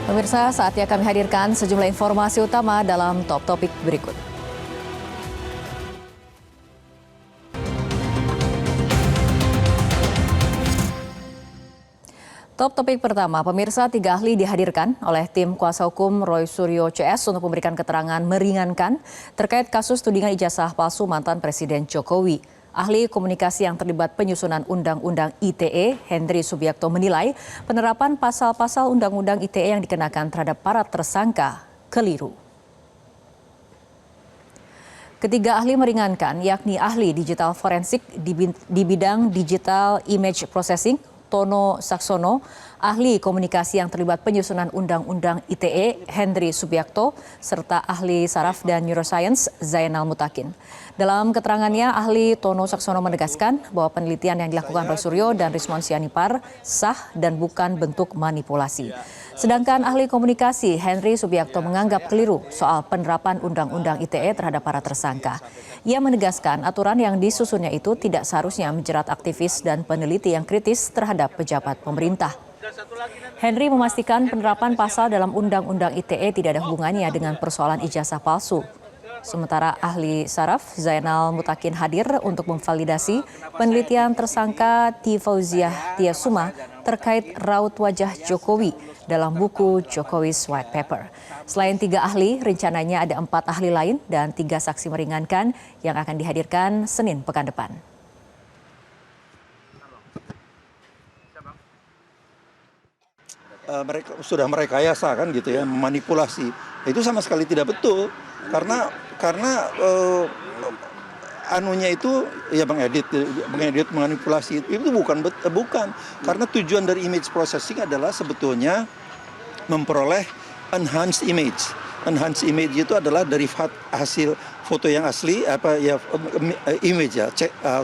Pemirsa, saatnya kami hadirkan sejumlah informasi utama dalam Top Topik berikut. Top topik pertama, pemirsa, 3 ahli dihadirkan oleh tim kuasa hukum Roy Suryo CS untuk memberikan keterangan meringankan terkait kasus tudingan ijazah palsu mantan Presiden Jokowi. Ahli komunikasi yang terlibat penyusunan Undang-Undang ITE, Henry Subiakto menilai penerapan pasal-pasal Undang-Undang ITE yang dikenakan terhadap para tersangka keliru. Ketiga ahli meringankan, yakni ahli digital forensik di bidang digital image processing, Tono Saksono, ahli komunikasi yang terlibat penyusunan Undang-Undang ITE, Henry Subiakto, serta ahli saraf dan neuroscience, Zainal Mutakin. Dalam keterangannya, ahli Tono Saksono menegaskan bahwa penelitian yang dilakukan Roy Suryo dan Rismon Sianipar sah dan bukan bentuk manipulasi. Sedangkan ahli komunikasi Henry Subiakto menganggap keliru soal penerapan Undang-Undang ITE terhadap para tersangka. Ia menegaskan aturan yang disusunnya itu tidak seharusnya menjerat aktivis dan peneliti yang kritis terhadap pejabat pemerintah. Henry memastikan penerapan pasal dalam Undang-Undang ITE tidak ada hubungannya dengan persoalan ijazah palsu. Sementara ahli saraf Zainal Mutakin hadir untuk memvalidasi penelitian tersangka Tifauziah Tiasuma terkait raut wajah Jokowi dalam buku Jokowi's White Paper. Selain 3 ahli, rencananya ada 4 ahli lain dan 3 saksi meringankan yang akan dihadirkan Senin pekan depan. Mereka sudah merekayasa kan gitu ya, memanipulasi. Itu sama sekali tidak betul karena anunya itu ya mengedit manipulasi itu bukan karena tujuan dari image processing adalah sebetulnya memperoleh enhanced image. Enhanced image itu adalah derivat hasil foto yang asli image ya,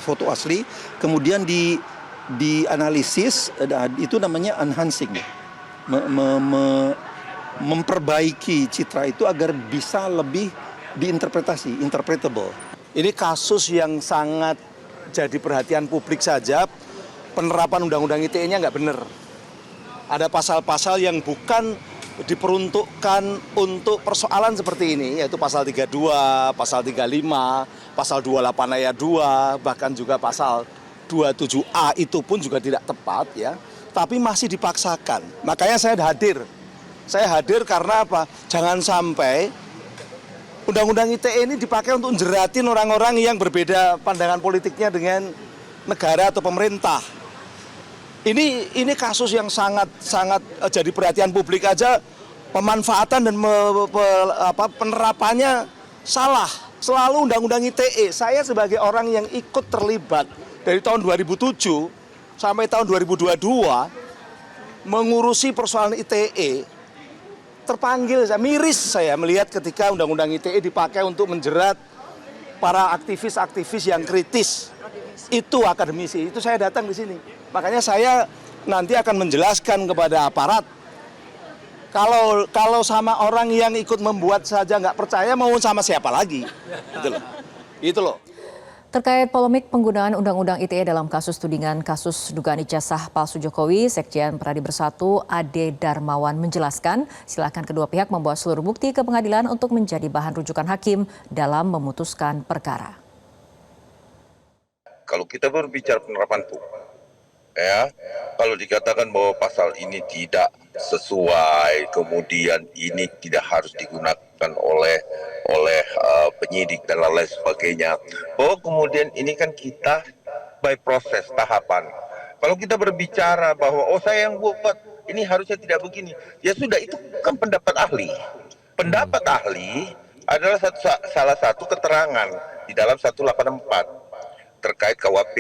foto asli kemudian dianalisis, itu namanya enhancing. Memperbaiki citra itu agar bisa lebih interpretable. Ini kasus yang sangat jadi perhatian publik saja, penerapan Undang-Undang ITE-nya nggak benar. Ada pasal-pasal yang bukan diperuntukkan untuk persoalan seperti ini, yaitu pasal 32, pasal 35, pasal 28 ayat 2, bahkan juga pasal 27A itu pun juga tidak tepat ya. Tapi masih dipaksakan. Makanya saya hadir. Saya hadir karena apa? Jangan sampai Undang-Undang ITE ini dipakai untuk jeratin orang-orang yang berbeda pandangan politiknya dengan negara atau pemerintah. Ini kasus yang sangat jadi perhatian publik aja, pemanfaatan dan penerapannya salah. Selalu Undang-Undang ITE, saya sebagai orang yang ikut terlibat dari tahun 2007 sampai tahun 2022 mengurusi persoalan ITE, terpanggil, miris saya melihat ketika Undang-Undang ITE dipakai untuk menjerat para aktivis-aktivis yang kritis. Itu akademisi, itu saya datang di sini. Makanya saya nanti akan menjelaskan kepada aparat, kalau sama orang yang ikut membuat saja nggak percaya, mau sama siapa lagi? Itu loh. Terkait polemik penggunaan Undang-Undang ITE dalam kasus tudingan kasus dugaan ijazah palsu Jokowi, Sekjen Pradi Bersatu Ade Darmawan menjelaskan silakan kedua pihak membawa seluruh bukti ke pengadilan untuk menjadi bahan rujukan hakim dalam memutuskan perkara. Kalau kita berbicara penerapan hukum, ya, kalau dikatakan bahwa pasal ini tidak sesuai, kemudian ini tidak harus digunakan oleh penyidik dan lain sebagainya. Bahwa kemudian ini kan kita by proses tahapan. Kalau kita berbicara bahwa saya yang buat ini harusnya tidak begini, ya sudah, itu kan pendapat ahli. Pendapat ahli adalah salah satu keterangan di dalam 184 terkait KUHP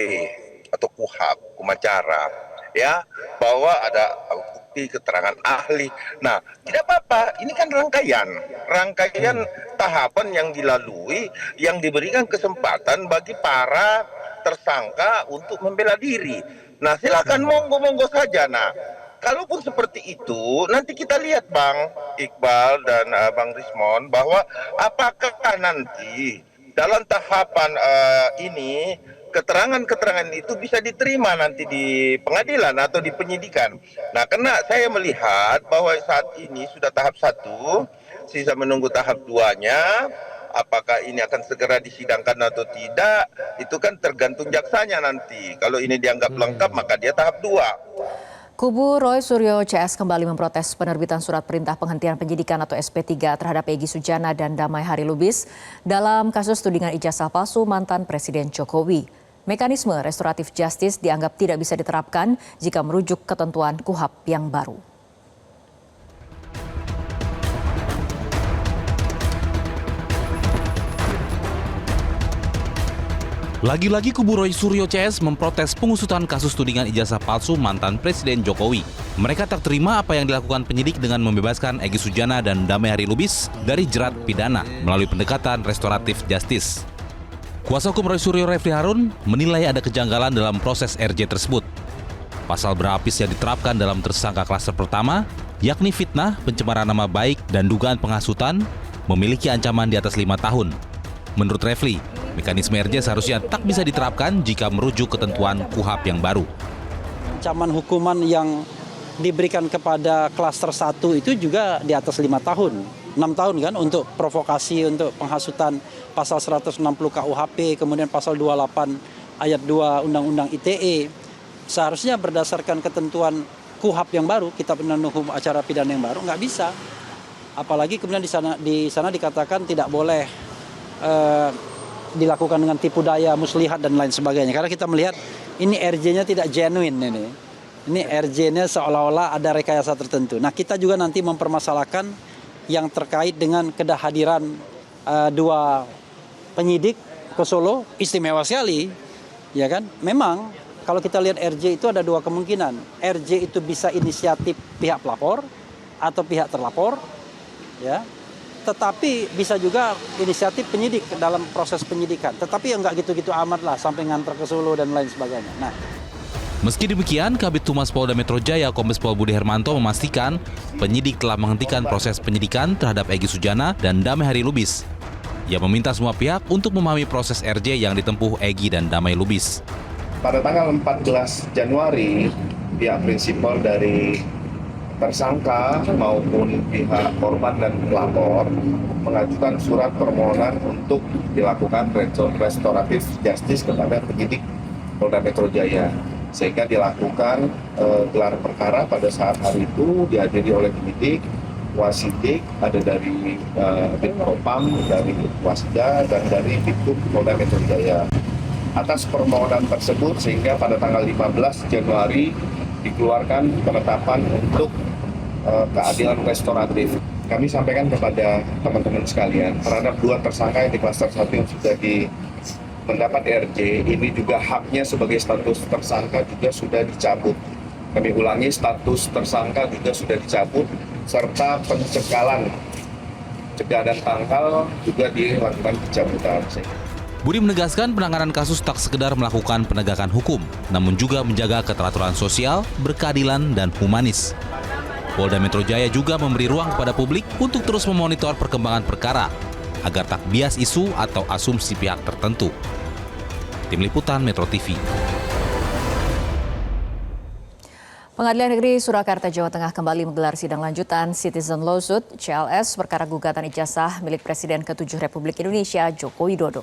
atau KUHAP, hukum acara, ya, bahwa ada bukti keterangan ahli. Nah, tidak apa-apa, ini kan rangkaian tahapan yang dilalui, yang diberikan kesempatan bagi para tersangka untuk membela diri. Nah, silakan monggo saja. Nah, kalaupun seperti itu, nanti kita lihat Bang Iqbal dan Bang Rismon, bahwa apakah nanti dalam tahapan ini keterangan-keterangan itu bisa diterima nanti di pengadilan atau di penyidikan. Nah, karena saya melihat bahwa saat ini sudah tahap 1, sisa menunggu tahap 2-nya, apakah ini akan segera disidangkan atau tidak, itu kan tergantung jaksanya nanti. Kalau ini dianggap lengkap, maka dia tahap 2. Kubu Roy Suryo CS kembali memprotes penerbitan surat perintah penghentian penyidikan atau SP3 terhadap Egy Sujana dan Damai Harilubis dalam kasus tudingan ijazah palsu mantan Presiden Jokowi. Mekanisme restoratif justice dianggap tidak bisa diterapkan jika merujuk ketentuan KUHP yang baru. Lagi-lagi kubu Roy Suryo CS memprotes pengusutan kasus tudingan ijazah palsu mantan Presiden Jokowi. Mereka tak terima apa yang dilakukan penyidik dengan membebaskan Egy Sujana dan Damai Harilubis dari jerat pidana melalui pendekatan restoratif justice. Kuasa hukum Roy Suryo Refli Harun menilai ada kejanggalan dalam proses RJ tersebut. Pasal berlapis yang diterapkan dalam tersangka klaster pertama, yakni fitnah, pencemaran nama baik, dan dugaan penghasutan, memiliki ancaman di atas 5 tahun. Menurut Refli, mekanisme RJ seharusnya tak bisa diterapkan jika merujuk ketentuan KUHP yang baru. Ancaman hukuman yang diberikan kepada klaster 1 itu juga di atas 5 tahun. 6 tahun kan untuk provokasi, untuk penghasutan pasal 160 KUHP, kemudian pasal 28 ayat 2 Undang-Undang ITE. Seharusnya berdasarkan ketentuan KUHP yang baru, Kitab Undang-Undang Hukum Acara Pidana yang baru, nggak bisa. Apalagi kemudian di sana dikatakan tidak boleh dilakukan dengan tipu daya, muslihat dan lain sebagainya. Karena kita melihat ini RJ-nya tidak genuine ini. Ini RJ-nya seolah-olah ada rekayasa tertentu. Nah, kita juga nanti mempermasalahkan yang terkait dengan kehadiran 2 penyidik ke Solo, istimewa sekali. Ya kan? Memang kalau kita lihat RJ itu ada 2 kemungkinan. RJ itu bisa inisiatif pihak pelapor atau pihak terlapor, ya. Tetapi bisa juga inisiatif penyidik dalam proses penyidikan. Tetapi yang nggak gitu-gitu amat lah sampai nganter ke Solo dan lain sebagainya. Nah, meski demikian, Kabid Humas Polda Metro Jaya Kombes Pol Budi Hermanto memastikan penyidik telah menghentikan proses penyidikan terhadap Egy Sujana dan Damai Harilubis. Ia meminta semua pihak untuk memahami proses RJ yang ditempuh Egy dan Damai Lubis. Pada tanggal 14 Januari, pihak prinsipal dari tersangka maupun pihak korban dan pelapor mengajukan surat permohonan untuk dilakukan restoratif justice kepada penyidik Polda Metro Jaya, sehingga dilakukan gelar perkara pada saat hari itu dihadiri oleh penyidik, wasidik, ada dari Bitpropam, dari Wasda, dan dari Bitkub Polda Metro Jaya. Atas permohonan tersebut sehingga pada tanggal 15 Januari dikeluarkan penetapan untuk keadilan restoratif. Kami sampaikan kepada teman-teman sekalian terhadap 2 tersangka yang di klaster 1 yang sudah mendapat RJ, ini juga haknya sebagai status tersangka juga sudah dicabut. Kami ulangi, status tersangka juga sudah dicabut, serta pencekalan, cegah dan tangkal juga dilakukan pencabutan. Budi menegaskan penanganan kasus tak sekedar melakukan penegakan hukum, namun juga menjaga keteraturan sosial, berkeadilan, dan humanis. Polda Metro Jaya juga memberi ruang kepada publik untuk terus memonitor perkembangan perkara, agar tak bias isu atau asumsi pihak tertentu. Tim Liputan Metro TV. Pengadilan Negeri Surakarta, Jawa Tengah kembali menggelar sidang lanjutan Citizen Lawsuit CLS perkara gugatan ijazah milik Presiden ke-7 Republik Indonesia Joko Widodo.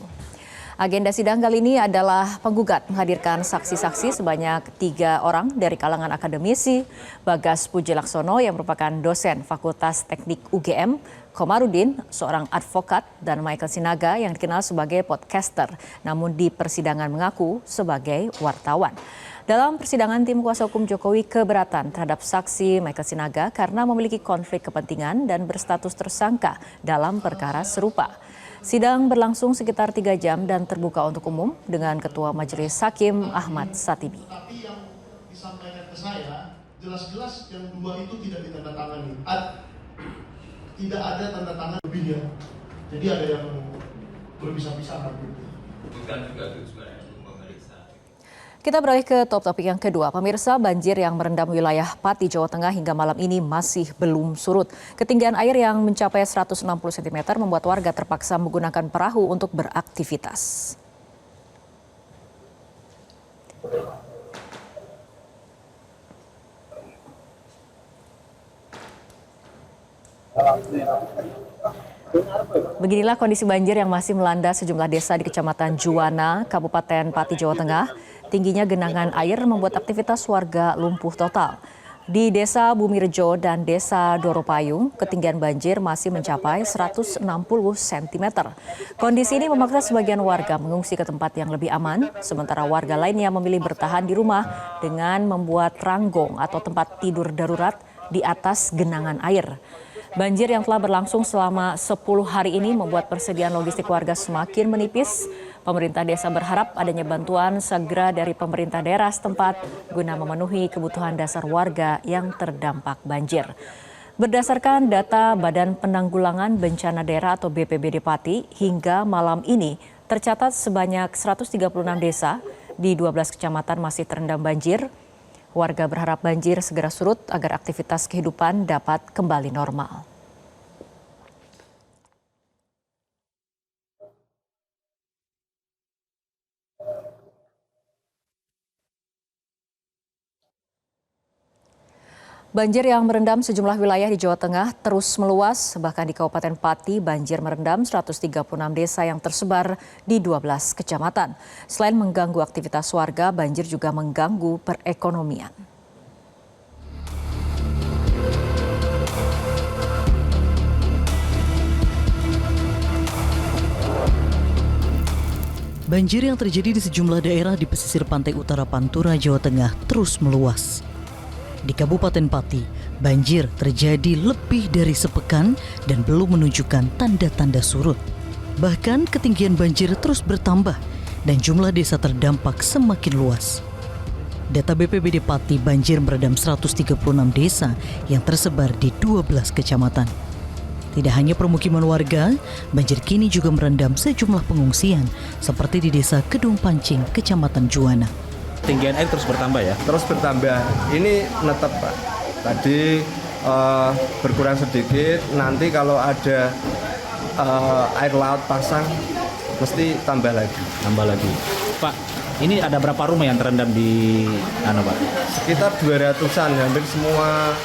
Agenda sidang kali ini adalah penggugat menghadirkan saksi-saksi sebanyak 3 orang dari kalangan akademisi, Bagas Pujilaksono yang merupakan dosen Fakultas Teknik UGM, Komarudin, seorang advokat, dan Michael Sinaga yang dikenal sebagai podcaster, namun di persidangan mengaku sebagai wartawan. Dalam persidangan, tim kuasa hukum Jokowi keberatan terhadap saksi Michael Sinaga karena memiliki konflik kepentingan dan berstatus tersangka dalam perkara serupa. Sidang berlangsung sekitar 3 jam dan terbuka untuk umum dengan Ketua Majelis Hakim Ahmad Satibi. Tapi yang disampaikan ke saya, jelas-jelas yang 2 itu tidak ditandatangani. Tidak ada tanda tangan lebihnya. Jadi ada yang berpisah-pisah. Bukan juga itu sebenarnya. Kita beralih ke topik yang kedua. Pemirsa, banjir yang merendam wilayah Pati, Jawa Tengah hingga malam ini masih belum surut. Ketinggian air yang mencapai 160 cm membuat warga terpaksa menggunakan perahu untuk beraktivitas. Beginilah kondisi banjir yang masih melanda sejumlah desa di Kecamatan Juwana, Kabupaten Pati, Jawa Tengah. Tingginya genangan air membuat aktivitas warga lumpuh total. Di Desa Bumirejo dan Desa Doropayung, ketinggian banjir masih mencapai 160 cm. Kondisi ini memaksa sebagian warga mengungsi ke tempat yang lebih aman, sementara warga lainnya memilih bertahan di rumah dengan membuat ranggong atau tempat tidur darurat di atas genangan air. Banjir yang telah berlangsung selama 10 hari ini membuat persediaan logistik warga semakin menipis. Pemerintah desa berharap adanya bantuan segera dari pemerintah daerah setempat guna memenuhi kebutuhan dasar warga yang terdampak banjir. Berdasarkan data Badan Penanggulangan Bencana Daerah atau BPBD Pati, hingga malam ini tercatat sebanyak 136 desa di 12 kecamatan masih terendam banjir. Warga berharap banjir segera surut agar aktivitas kehidupan dapat kembali normal. Banjir yang merendam sejumlah wilayah di Jawa Tengah terus meluas, bahkan di Kabupaten Pati banjir merendam 136 desa yang tersebar di 12 kecamatan. Selain mengganggu aktivitas warga, banjir juga mengganggu perekonomian. Banjir yang terjadi di sejumlah daerah di pesisir pantai utara Pantura, Jawa Tengah terus meluas. Di Kabupaten Pati, banjir terjadi lebih dari sepekan dan belum menunjukkan tanda-tanda surut. Bahkan ketinggian banjir terus bertambah dan jumlah desa terdampak semakin luas. Data BPBD Pati, banjir merendam 136 desa yang tersebar di 12 kecamatan. Tidak hanya permukiman warga, banjir kini juga merendam sejumlah pengungsian seperti di Desa Kedung Pancing, Kecamatan Juwana. Ketinggian air terus bertambah ya? Terus bertambah. Ini netep, Pak. Tadi berkurang sedikit. Nanti kalau ada air laut pasang, mesti tambah lagi. Tambah lagi. Pak, ini ada berapa rumah yang terendam di Pak? Sekitar 200-an. Hampir semua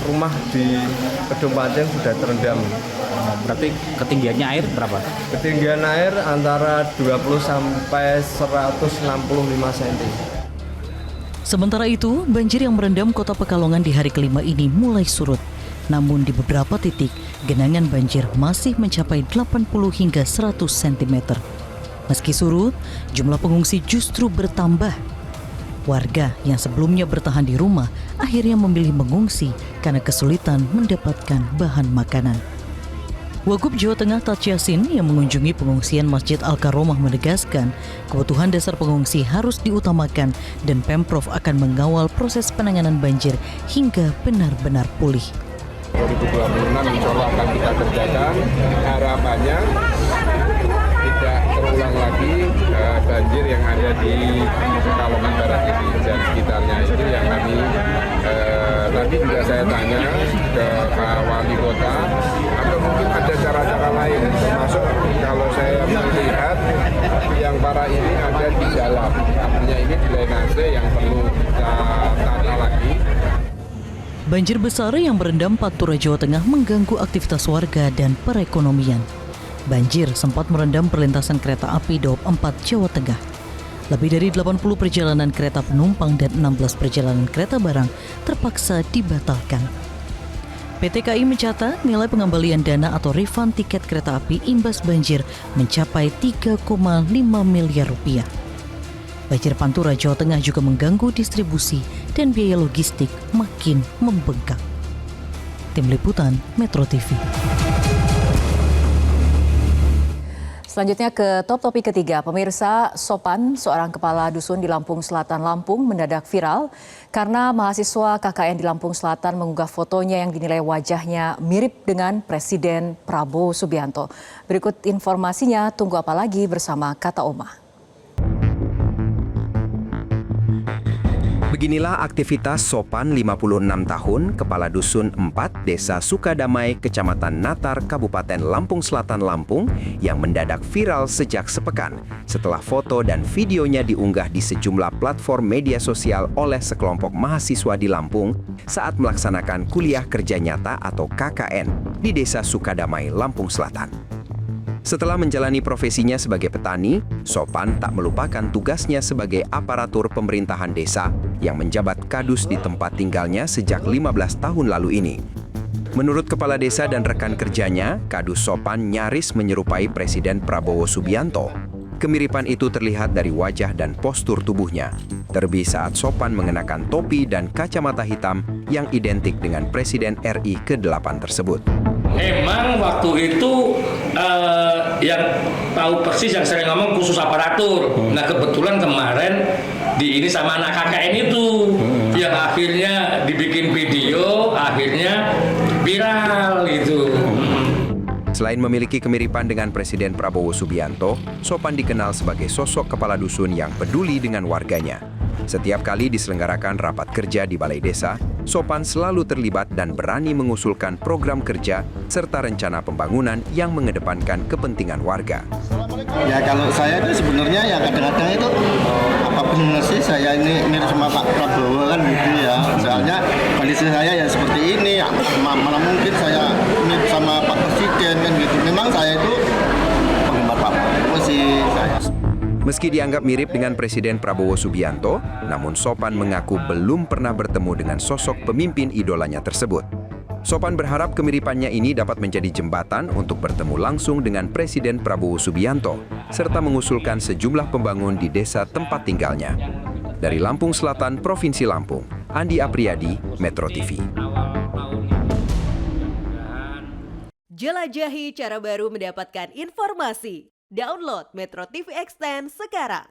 rumah di Kedung Pancing sudah terendam. Berarti ketinggiannya air berapa? Ketinggian air antara 20 sampai 165 cm. Sementara itu, banjir yang merendam Kota Pekalongan di hari kelima ini mulai surut. Namun di beberapa titik, genangan banjir masih mencapai 80 hingga 100 cm. Meski surut, jumlah pengungsi justru bertambah. Warga yang sebelumnya bertahan di rumah akhirnya memilih mengungsi karena kesulitan mendapatkan bahan makanan. Wagub Jawa Tengah Taj Yassin yang mengunjungi pengungsian Masjid Al-Karomah menegaskan kebutuhan dasar pengungsi harus diutamakan dan Pemprov akan mengawal proses penanganan banjir hingga benar-benar pulih. 2026 insya Allah akan kita kerjakan. Harapannya tidak terulang lagi banjir yang ada di Pekalongan Barat ini dan sekitarnya. Itu yang kami tadi juga saya tanya ke Pak Wali Kota, atau mungkin ada cara-cara lain, termasuk kalau saya melihat yang parah ini ada di dalam, artinya ini drainase yang perlu kita tata lagi. Banjir besar yang merendam Pantura, Jawa Tengah mengganggu aktivitas warga dan perekonomian. Banjir sempat merendam perlintasan kereta api Daop 4 Jawa Tengah. Lebih dari 80 perjalanan kereta penumpang dan 16 perjalanan kereta barang terpaksa dibatalkan. PT KAI mencatat nilai pengembalian dana atau refund tiket kereta api imbas banjir mencapai 3,5 miliar rupiah. Banjir Pantura, Jawa Tengah juga mengganggu distribusi dan biaya logistik makin membengkak. Tim Liputan Metro TV. Selanjutnya ke top topik ketiga, pemirsa. Sopan, seorang kepala dusun di Lampung Selatan, Lampung mendadak viral karena mahasiswa KKN di Lampung Selatan mengunggah fotonya yang dinilai wajahnya mirip dengan Presiden Prabowo Subianto. Berikut informasinya, tunggu apa lagi bersama Kata Oma. Beginilah aktivitas Sopan 56 tahun, Kepala Dusun 4, Desa Sukadamai, Kecamatan Natar, Kabupaten Lampung Selatan, Lampung, yang mendadak viral sejak sepekan setelah foto dan videonya diunggah di sejumlah platform media sosial oleh sekelompok mahasiswa di Lampung saat melaksanakan kuliah kerja nyata atau KKN di Desa Sukadamai, Lampung Selatan. Setelah menjalani profesinya sebagai petani, Sopan tak melupakan tugasnya sebagai aparatur pemerintahan desa yang menjabat kadus di tempat tinggalnya sejak 15 tahun lalu ini. Menurut kepala desa dan rekan kerjanya, kadus Sopan nyaris menyerupai Presiden Prabowo Subianto. Kemiripan itu terlihat dari wajah dan postur tubuhnya, terlebih saat Sopan mengenakan topi dan kacamata hitam yang identik dengan Presiden RI ke-8 tersebut. Emang waktu itu yang tahu persis yang sering ngomong khusus aparatur. Nah kebetulan kemarin di ini sama anak KKN itu yang akhirnya dibikin video, akhirnya viral gitu. Selain memiliki kemiripan dengan Presiden Prabowo Subianto, Sopan dikenal sebagai sosok kepala dusun yang peduli dengan warganya. Setiap kali diselenggarakan rapat kerja di balai desa, Sopan selalu terlibat dan berani mengusulkan program kerja serta rencana pembangunan yang mengedepankan kepentingan warga. Ya kalau saya itu sebenarnya ya kadang-kadang itu apa benar sih saya ini mirip sama Pak Prabowo kan gitu ya. Soalnya kondisi saya ya seperti ini, ya, malah mungkin saya mirip sama Pak Presiden kan gitu. Memang saya itu penggemar Pak Prabowo sih saya. Meski dianggap mirip dengan Presiden Prabowo Subianto, namun Sopan mengaku belum pernah bertemu dengan sosok pemimpin idolanya tersebut. Sopan berharap kemiripannya ini dapat menjadi jembatan untuk bertemu langsung dengan Presiden Prabowo Subianto, serta mengusulkan sejumlah pembangunan di desa tempat tinggalnya. Dari Lampung Selatan, Provinsi Lampung, Andi Apriyadi, Metro TV. Jelajahi cara baru mendapatkan informasi. Download Metro TV Extend sekarang.